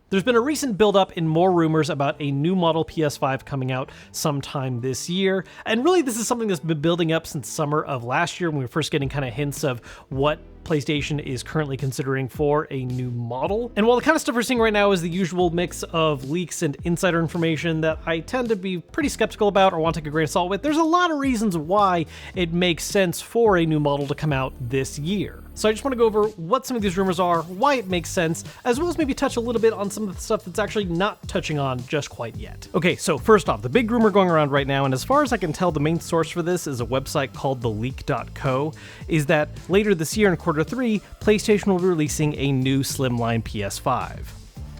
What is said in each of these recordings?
There's been a recent build-up in more rumors about a new model PS5 coming out sometime this year, and really this is something that's been building up since summer of last year when we were first getting kind of hints of what PlayStation is currently considering for a new model. And while the kind of stuff we're seeing right now is the usual mix of leaks and insider information that I tend to be pretty skeptical about or want to take a grain of salt with, there's a lot of reasons why it makes sense for a new model to come out this year. So I just want to go over what some of these rumors are, why it makes sense, as well as maybe touch a little bit on some of the stuff that's actually not touching on just quite yet. Okay, so first off, the big rumor going around right now, and as far as I can tell, the main source for this is a website called theleak.co, is that later this year in Q3, PlayStation will be releasing a new slimline PS5.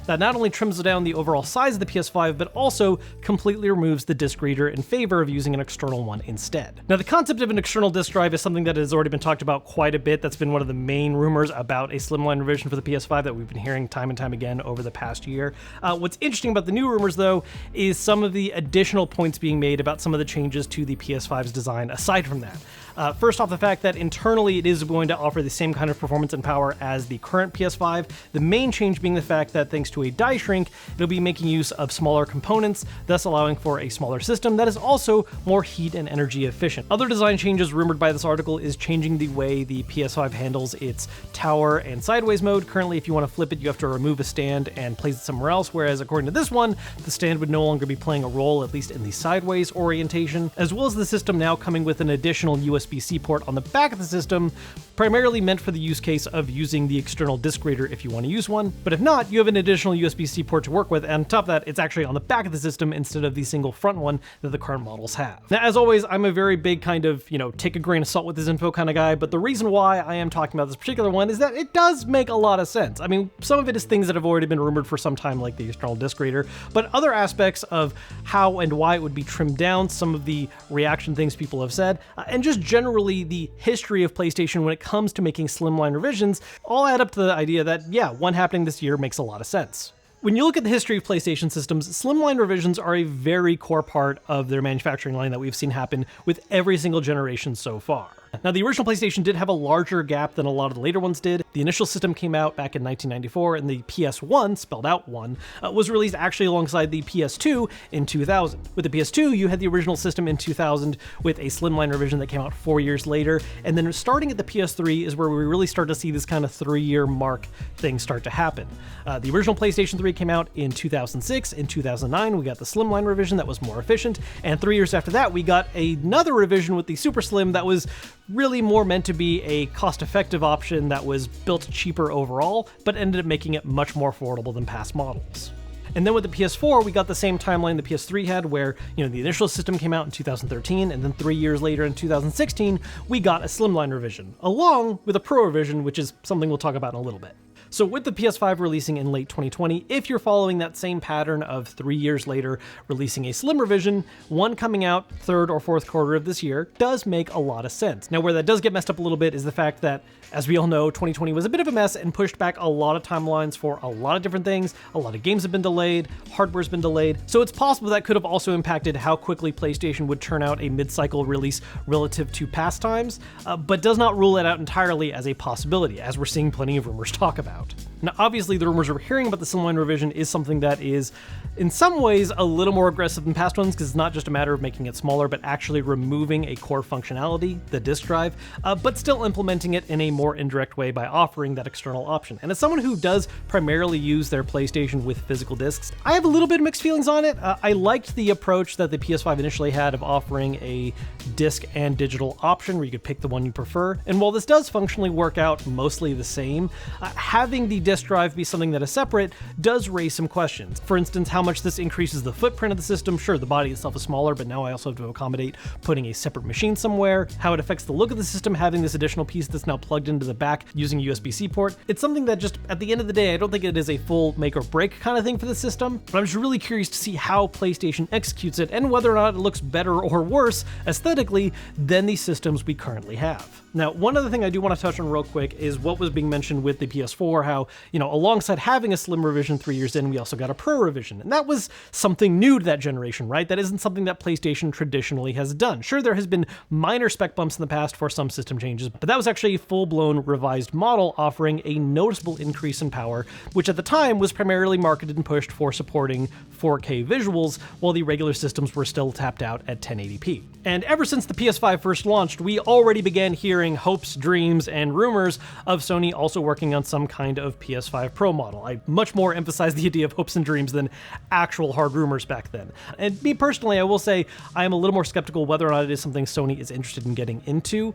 That not only trims down the overall size of the PS5, but also completely removes the disc reader in favor of using an external one instead. Now, the concept of an external disc drive is something that has already been talked about quite a bit. That's been one of the main rumors about a slimline revision for the PS5 that we've been hearing time and time again over the past year. What's interesting about the new rumors, though, is some of the additional points being made about some of the changes to the PS5's design aside from that. First off, the fact that internally it is going to offer the same kind of performance and power as the current PS5, the main change being the fact that thanks to a die shrink, it'll be making use of smaller components, thus allowing for a smaller system that is also more heat and energy efficient. Other design changes rumored by this article is changing the way the PS5 handles its tower and sideways mode. Currently, if you want to flip it, you have to remove a stand and place it somewhere else, whereas according to this one, the stand would no longer be playing a role, at least in the sideways orientation, as well as the system now coming with an additional USB-C port on the back of the system, primarily meant for the use case of using the external disc reader if you want to use one. But if not, you have an additional USB-C port to work with, and on top of that, it's actually on the back of the system instead of the single front one that the current models have. Now, as always, I'm a very big kind of, take a grain of salt with this info kind of guy, but the reason why I am talking about this particular one is that it does make a lot of sense. I mean, some of it is things that have already been rumored for some time, like the external disc reader, but other aspects of how and why it would be trimmed down, some of the reaction things people have said, and just generally the history of PlayStation when it comes to making slimline revisions, all add up to the idea that, yeah, one happening this year makes a lot of sense. When you look at the history of PlayStation systems, slimline revisions are a very core part of their manufacturing line that we've seen happen with every single generation so far. Now, the original PlayStation did have a larger gap than a lot of the later ones did. The initial system came out back in 1994, and the PS1, spelled out 1, was released actually alongside the PS2 in 2000. With the PS2, you had the original system in 2000 with a slimline revision that came out 4 years later, and then starting at the PS3 is where we really start to see this kind of 3-year mark thing start to happen. The original PlayStation 3 came out in 2006. In 2009, we got the slimline revision that was more efficient, and 3 years after that, we got another revision with the Super Slim that was really more meant to be a cost-effective option that was built cheaper overall, but ended up making it much more affordable than past models. And then with the PS4, we got the same timeline the PS3 had, where, the initial system came out in 2013, and then 3 years later in 2016, we got a slimline revision, along with a Pro revision, which is something we'll talk about in a little bit. So with the PS5 releasing in late 2020, if you're following that same pattern of 3 years later releasing a slim revision, one coming out third or fourth quarter of this year does make a lot of sense. Now, where that does get messed up a little bit is the fact that, as we all know, 2020 was a bit of a mess and pushed back a lot of timelines for a lot of different things. A lot of games have been delayed, hardware's been delayed, so it's possible that could have also impacted how quickly PlayStation would turn out a mid-cycle release relative to past times, but does not rule it out entirely as a possibility, as we're seeing plenty of rumors talk about. Now, obviously, the rumors we're hearing about the slimline revision is something that is, in some ways, a little more aggressive than past ones, because it's not just a matter of making it smaller, but actually removing a core functionality, the disk drive, but still implementing it in a more indirect way by offering that external option. And as someone who does primarily use their PlayStation with physical discs, I have a little bit of mixed feelings on it. I liked the approach that the PS5 initially had of offering a disc and digital option where you could pick the one you prefer. And while this does functionally work out mostly the same, having the disk drive be something that is separate does raise some questions. For instance, how much this increases the footprint of the system. Sure, the body itself is smaller, but now I also have to accommodate putting a separate machine somewhere. How it affects the look of the system, having this additional piece that's now plugged into the back using a USB-C port. It's something that just, at the end of the day, I don't think it is a full make or break kind of thing for the system, but I'm just really curious to see how PlayStation executes it and whether or not it looks better or worse aesthetically than the systems we currently have. Now, one other thing I do want to touch on real quick is what was being mentioned with the PS4, how alongside having a Slim revision 3 years in, we also got a Pro revision. And that was something new to that generation, right? That isn't something that PlayStation traditionally has done. Sure, there has been minor spec bumps in the past for some system changes, but that was actually a full-blown revised model offering a noticeable increase in power, which at the time was primarily marketed and pushed for supporting 4K visuals, while the regular systems were still tapped out at 1080p. And ever since the PS5 first launched, we already began hearing hopes, dreams, and rumors of Sony also working on some kind of PS5 Pro model. I much more emphasize the idea of hopes and dreams than actual hard rumors back then. And me personally, I will say I am a little more skeptical whether or not it is something Sony is interested in getting into.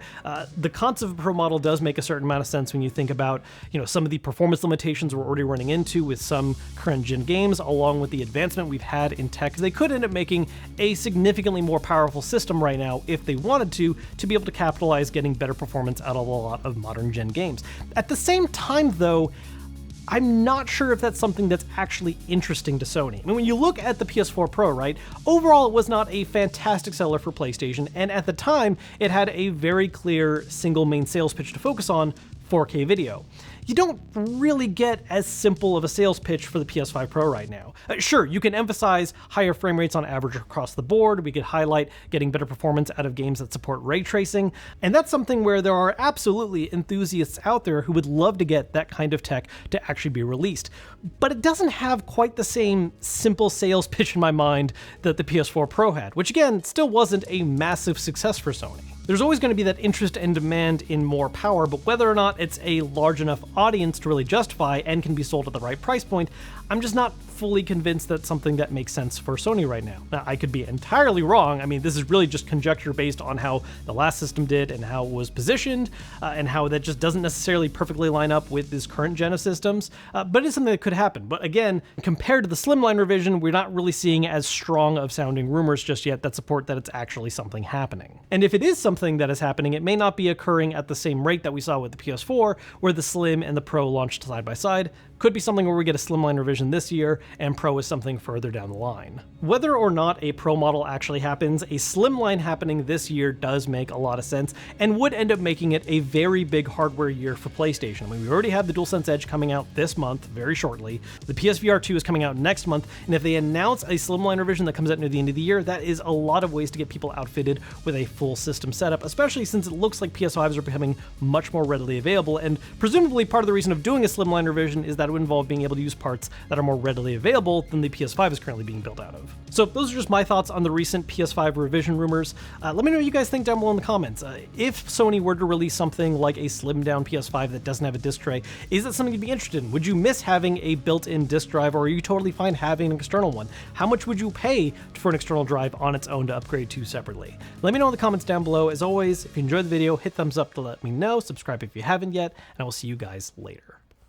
The concept of a Pro model does make a certain amount of sense when you think about, some of the performance limitations we're already running into with some current gen games, along with the advancement we've had in tech. They could end up making a significantly more powerful system right now if they wanted to be able to capitalize getting better performance out of a lot of modern gen games. At the same time, though, I'm not sure if that's something that's actually interesting to Sony. I mean, when you look at the PS4 Pro, right, overall it was not a fantastic seller for PlayStation, and at the time it had a very clear single main sales pitch to focus on: 4K video. You don't really get as simple of a sales pitch for the PS5 Pro right now. Sure, you can emphasize higher frame rates on average across the board, we could highlight getting better performance out of games that support ray tracing, and that's something where there are absolutely enthusiasts out there who would love to get that kind of tech to actually be released. But it doesn't have quite the same simple sales pitch in my mind that the PS4 Pro had, which again, still wasn't a massive success for Sony. There's always going to be that interest and demand in more power, but whether or not it's a large enough audience to really justify and can be sold at the right price point, I'm just not fully convinced that's something that makes sense for Sony right now. Now, I could be entirely wrong. I mean, this is really just conjecture based on how the last system did and how it was positioned, and how that just doesn't necessarily perfectly line up with this current gen of systems, but it's something that could happen. But again, compared to the Slimline revision, we're not really seeing as strong of sounding rumors just yet that support that it's actually something happening. And if it is something that is happening, it may not be occurring at the same rate that we saw with the PS4, where the Slim and the Pro launched side by side. Could be something where we get a Slimline revision this year, and Pro is something further down the line. Whether or not a Pro model actually happens, a Slimline happening this year does make a lot of sense, and would end up making it a very big hardware year for PlayStation. I mean, we already have the DualSense Edge coming out this month, very shortly. The PSVR 2 is coming out next month, and if they announce a Slimline revision that comes out near the end of the year, that is a lot of ways to get people outfitted with a full system setup, especially since it looks like PS5s are becoming much more readily available, and presumably part of the reason of doing a Slimline revision is that it would involve being able to use parts that are more readily available than the PS5 is currently being built out of. So those are just my thoughts on the recent PS5 revision rumors. Let me know what you guys think down below in the comments. If Sony were to release something like a slimmed down PS5 that doesn't have a disc tray, is that something you'd be interested in? Would you miss having a built-in disc drive, or are you totally fine having an external one? How much would you pay for an external drive on its own to upgrade to separately? Let me know in the comments down below. As always, if you enjoyed the video, hit thumbs up to let me know, subscribe if you haven't yet, and I will see you guys later.